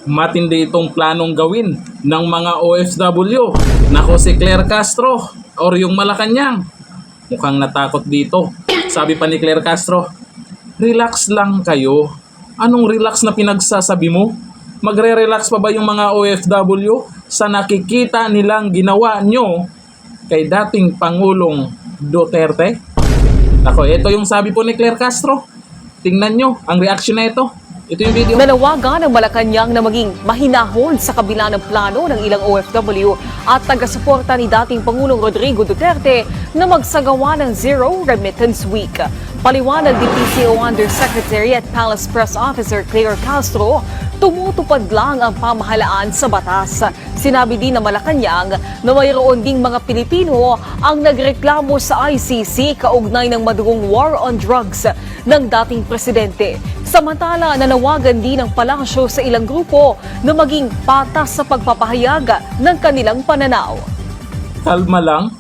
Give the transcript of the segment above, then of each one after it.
matindi itong planong gawin ng mga OFW. Nako si Claire Castro or yung Malacanang. Mukhang natakot dito. Sabi pa ni Claire Castro, relax lang kayo. Anong relax na pinagsasabi mo? Magre-relax pa ba yung mga OFW sa nakikita nilang ginawa nyo kay dating Pangulong Duterte? Ako, ito yung sabi po ni Claire Castro. Tingnan nyo ang reaction na ito. Ito yung video. Nanawagan ng Malacanang na maging mahinahon sa kabila ng plano ng ilang OFW at taga-suporta ni dating Pangulong Rodrigo Duterte na magsagawa ng Zero Remittance Week. Paliwanag ni PCO Undersecretary at Palace Press Officer Claire Castro, tumutupad lang ang pamahalaan sa batas. Sinabi din ng Malacanang na mayroon ding mga Pilipino ang nagreklamo sa ICC kaugnay ng madugong war on drugs ng dating presidente. Samantala, nanawagan din ng palasyo sa ilang grupo na maging patas sa pagpapahayag ng kanilang pananaw. Kalma lang.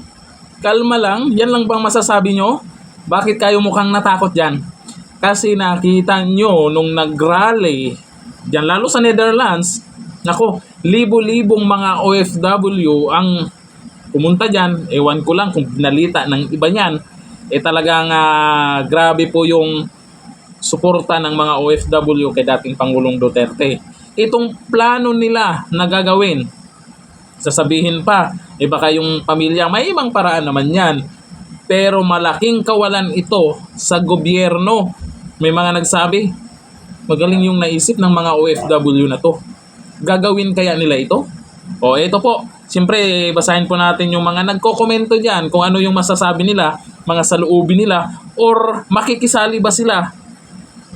Kalma lang. Yan lang bang masasabi nyo? Bakit kayo mukhang natakot dyan? Kasi nakita nyo nung nag-rally dyan, lalo sa Netherlands, nako, libo-libong mga OFW ang pumunta dyan. Ewan ko lang kung pinalita ng iba niyan. Talagang grabe po yung suporta ng mga OFW kay dating Pangulong Duterte. Itong plano nila na gagawin, sasabihin pa, baka yung pamilya, may ibang paraan naman yan. Pero malaking kawalan ito sa gobyerno. May mga nagsabi, magaling yung naisip ng mga OFW na to. Gagawin kaya nila ito? O ito po, siyempre basahin po natin yung mga nagko-komento dyan kung ano yung masasabi nila, mga saloobin nila, or makikisali ba sila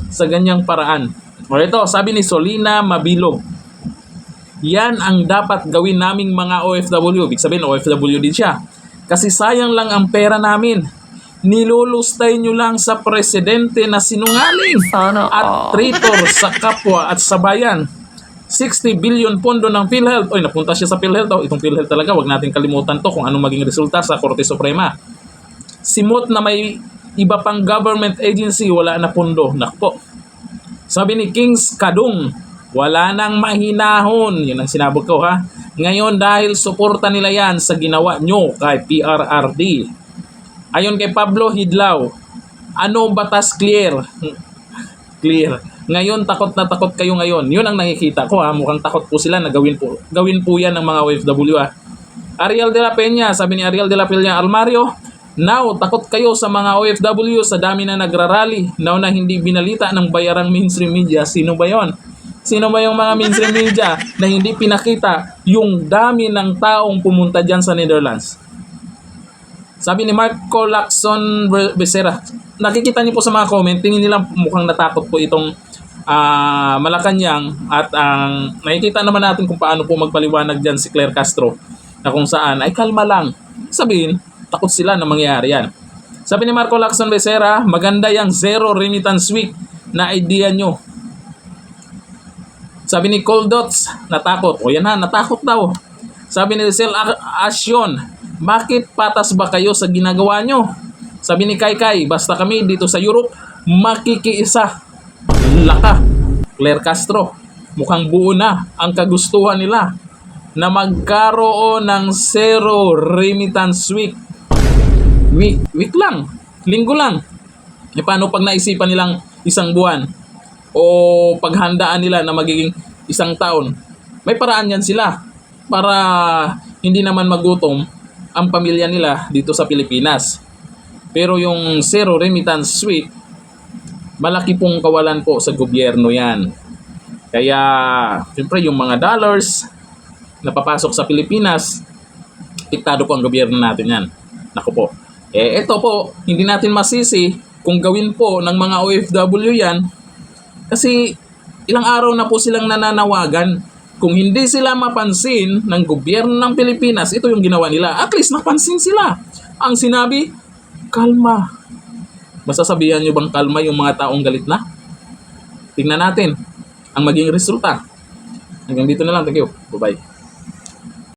sa ganyang paraan. O ito, sabi ni Solina Mabilog, yan ang dapat gawin naming mga OFW. Ibig sabihin, OFW din siya. Kasi sayang lang ang pera namin. Nilulustay nyo lang sa presidente na sinungaling at traitor sa kapwa at sa bayan. 60 billion pondo ng PhilHealth. Oy, napunta siya sa PhilHealth. Itong PhilHealth talaga, wag natin kalimutan to kung anong maging resulta sa Korte Suprema. Simot na may iba pang government agency, wala na pondo. Nakpo. Sabi ni Kings Kadung, wala nang mahinahon. Yun ang sinabog ko ha. Ngayon dahil suporta nila yan sa ginawa nyo kay PRRD. Ayon kay Pablo Hidlaw, ano batas clear? Clear. Ngayon takot na takot kayo ngayon. Yun ang nakikita ko ha. Mukhang takot po sila na gawin po yan ng mga OFW ha. Ariel de la Peña, sabi ni Ariel de la Peña Almario, now, takot kayo sa mga OFW sa dami na nagrarally. Now na hindi binalita ng bayarang mainstream media. Sino ba yon? Sino ba yung mga mainstream media na hindi pinakita yung dami ng taong pumunta dyan sa Netherlands? Sabi ni Marco Lacson Becerra, nakikita niyo po sa mga comment, tingin nila mukhang natakot po itong Malacanang at nakikita naman natin kung paano po magpaliwanag dyan si Claire Castro na kung saan ay kalma lang. Sabihin, takot sila na mangyayari yan. Sabi ni Marco Lacson Becerra, maganda yung Zero Remittance Week na idea nyo. Sabi ni Coldots, natakot. O yan ha, natakot daw. Sabi ni Rizal Asyon, bakit patas ba kayo sa ginagawa nyo? Sabi ni Kai, basta kami dito sa Europe, makikiisa. Laka. Claire Castro, mukhang buo na ang kagustuhan nila na magkaroon ng Zero Remittance Week. Week lang. Linggo lang. Paano pag naisipan nilang isang buwan? O paghandaan nila na magiging isang taon? May paraan yan sila para hindi naman magutom ang pamilya nila dito sa Pilipinas. Pero yung Zero Remittance Week, malaki pong kawalan po sa gobyerno yan. Kaya, siyempre yung mga dollars na papasok sa Pilipinas, diktado po ang gobyerno natin yan. Naku po. Ito po, hindi natin masisi kung gawin po ng mga OFW yan. Kasi ilang araw na po silang nananawagan. Kung hindi sila mapansin ng gobyerno ng Pilipinas, ito yung ginawa nila. At least napansin sila. Ang sinabi, kalma. Masasabihan nyo bang kalma yung mga taong galit na? Tingnan natin ang maging resulta. Hanggang dito na lang. Thank you. Bye-bye.